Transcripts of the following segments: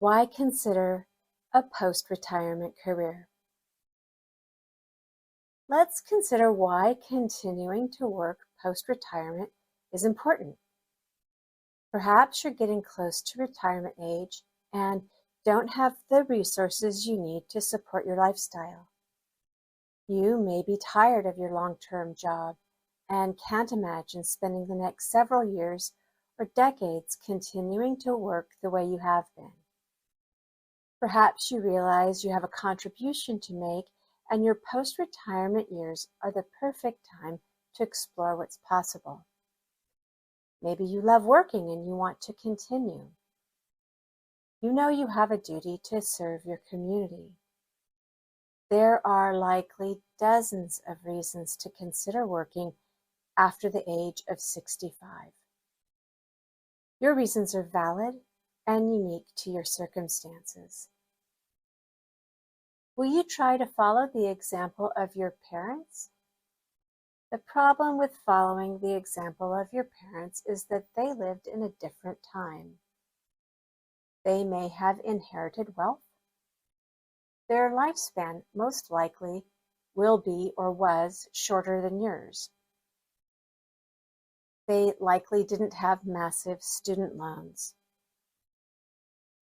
Why consider a post-retirement career? Let's consider why continuing to work post-retirement is important. Perhaps you're getting close to retirement age and don't have the resources you need to support your lifestyle. You may be tired of your long-term job and can't imagine spending the next several years or decades continuing to work the way you have been. Perhaps you realize you have a contribution to make and your post-retirement years are the perfect time to explore what's possible. Maybe you love working and you want to continue. You know you have a duty to serve your community. There are likely dozens of reasons to consider working after the age of 65. Your reasons are valid and unique to your circumstances. Will you try to follow the example of your parents? The problem with following the example of your parents is that they lived in a different time. They may have inherited wealth. Their lifespan most likely will be or was shorter than yours. They likely didn't have massive student loans.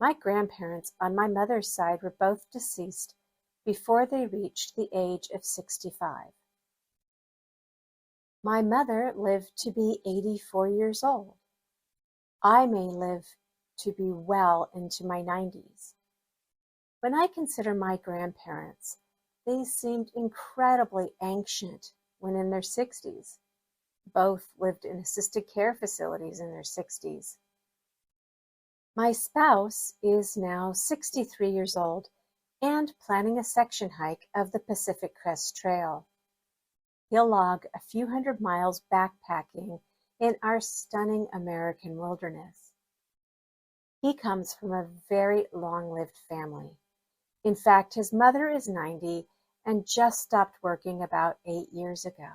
My grandparents on my mother's side were both deceased before they reached the age of 65. My mother lived to be 84 years old. I may live to be well into my 90s. When I consider my grandparents, they seemed incredibly ancient when in their 60s. Both lived in assisted care facilities in their 60s. My spouse is now 63 years old and planning a section hike of the Pacific Crest Trail. He'll log a few hundred miles backpacking in our stunning American wilderness. He comes from a very long-lived family. In fact, his mother is 90 and just stopped working about 8 years ago.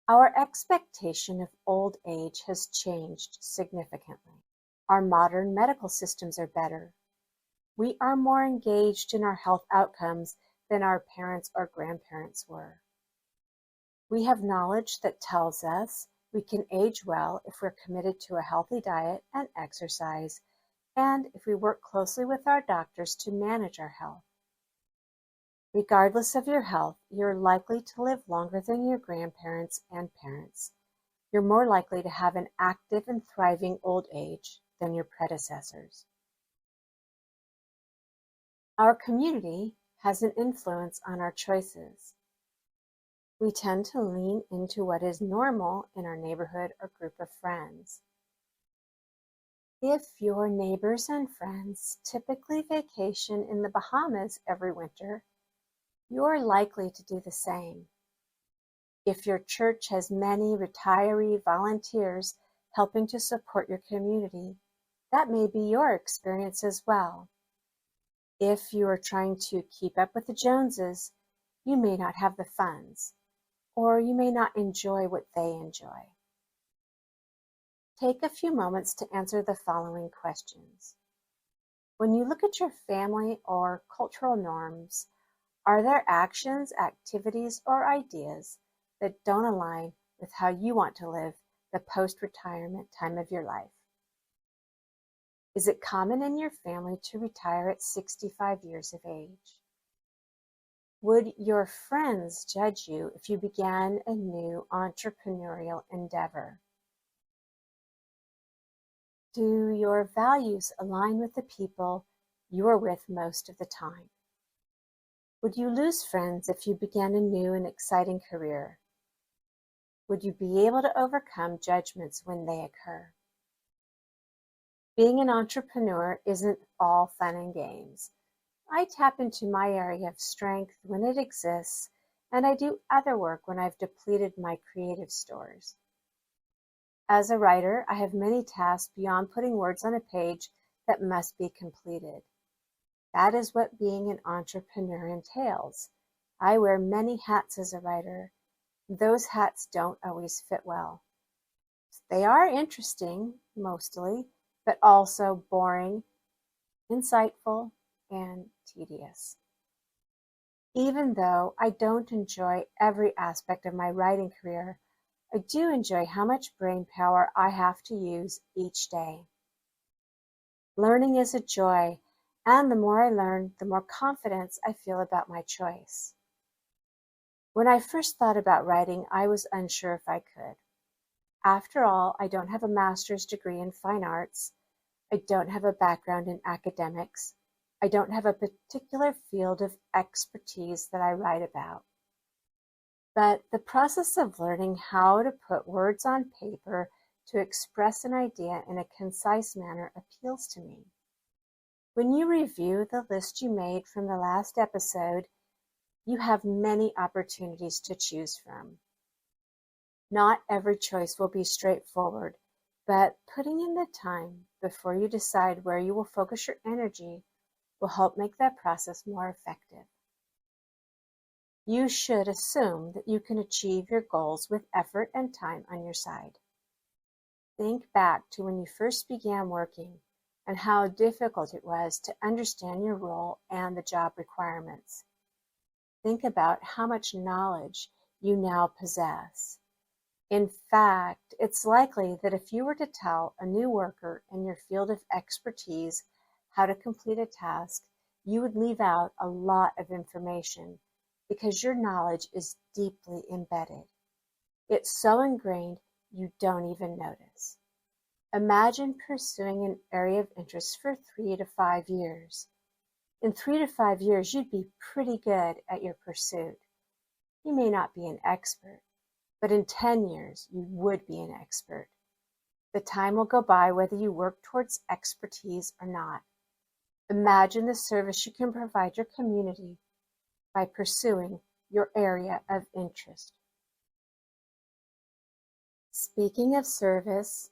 Our expectation of old age has changed significantly. Our modern medical systems are better. We are more engaged in our health outcomes than our parents or grandparents were. We have knowledge that tells us we can age well if we're committed to a healthy diet and exercise, and if we work closely with our doctors to manage our health. Regardless of your health, you're likely to live longer than your grandparents and parents. You're more likely to have an active and thriving old age than your predecessors. Our community has an influence on our choices. We tend to lean into what is normal in our neighborhood or group of friends. If your neighbors and friends typically vacation in the Bahamas every winter, you're likely to do the same. If your church has many retiree volunteers helping to support your community, that may be your experience as well. If you are trying to keep up with the Joneses, you may not have the funds, or you may not enjoy what they enjoy. Take a few moments to answer the following questions. When you look at your family or cultural norms, are there actions, activities, or ideas that don't align with how you want to live the post-retirement time of your life? Is it common in your family to retire at 65 years of age? Would your friends judge you if you began a new entrepreneurial endeavor? Do your values align with the people you are with most of the time? Would you lose friends if you began a new and exciting career? Would you be able to overcome judgments when they occur? Being an entrepreneur isn't all fun and games. I tap into my area of strength when it exists, and I do other work when I've depleted my creative stores. As a writer, I have many tasks beyond putting words on a page that must be completed. That is what being an entrepreneur entails. I wear many hats as a writer. Those hats don't always fit well. They are interesting, mostly, but also boring insightful, and tedious. Even though I don't enjoy every aspect of my writing career, I do enjoy how much brain power I have to use each day. Learning is a joy, and the more I learn, the more confidence I feel about my choice. When I first thought about writing, I was unsure if I could. After all, I don't have a master's degree in fine arts. I don't have a background in academics. I don't have a particular field of expertise that I write about. But the process of learning how to put words on paper to express an idea in a concise manner appeals to me. When you review the list you made from the last episode, you have many opportunities to choose from. Not every choice will be straightforward, but putting in the time before you decide where you will focus your energy will help make that process more effective. You should assume that you can achieve your goals with effort and time on your side. Think back to when you first began working and how difficult it was to understand your role and the job requirements. Think about how much knowledge you now possess. In fact, it's likely that if you were to tell a new worker in your field of expertise how to complete a task, you would leave out a lot of information because your knowledge is deeply embedded. It's so ingrained you don't even notice. Imagine pursuing an area of interest for 3 to 5 years. In 3 to 5 years, you'd be pretty good at your pursuit. You may not be an expert, but in 10 years, you would be an expert. The time will go by whether you work towards expertise or not. Imagine the service you can provide your community by pursuing your area of interest. Speaking of service,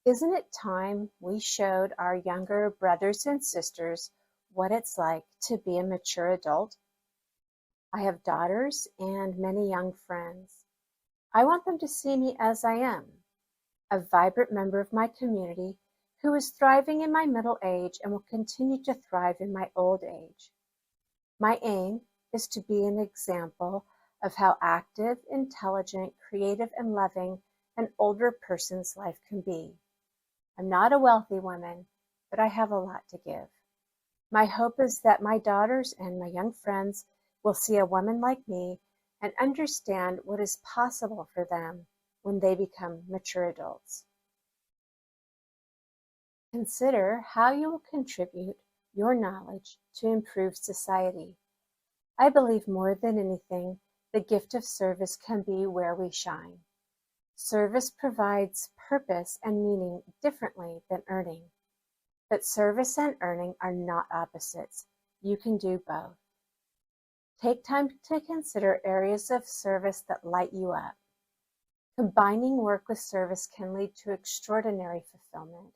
isn't it time we showed our younger brothers and sisters what it's like to be a mature adult? I have daughters and many young friends. I want them to see me as I am, a vibrant member of my community who is thriving in my middle age and will continue to thrive in my old age. My aim is to be an example of how active, intelligent, creative, and loving an older person's life can be. I'm not a wealthy woman, but I have a lot to give. My hope is that my daughters and my young friends will see a woman like me and understand what is possible for them when they become mature adults. Consider how you will contribute your knowledge to improve society. I believe more than anything, the gift of service can be where we shine. Service provides purpose and meaning differently than earning. But service and earning are not opposites. You can do both. Take time to consider areas of service that light you up. Combining work with service can lead to extraordinary fulfillment.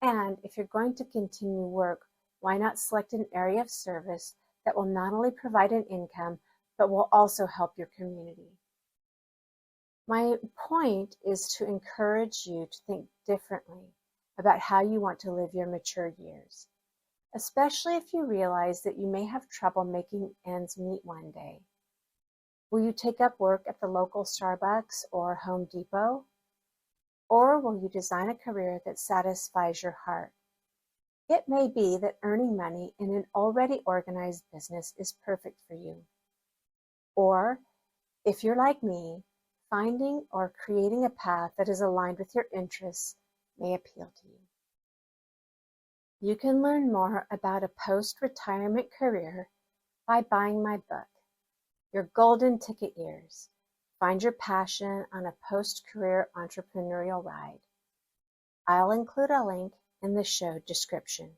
And if you're going to continue work, why not select an area of service that will not only provide an income, but will also help your community? My point is to encourage you to think differently about how you want to live your mature years, especially if you realize that you may have trouble making ends meet one day. Will you take up work at the local Starbucks or Home Depot? Or will you design a career that satisfies your heart? It may be that earning money in an already organized business is perfect for you. Or, if you're like me, finding or creating a path that is aligned with your interests may appeal to you. You can learn more about a post-retirement career by buying my book, Your Golden Ticket Years. Find your passion on a post-career entrepreneurial ride. I'll include a link in the show description.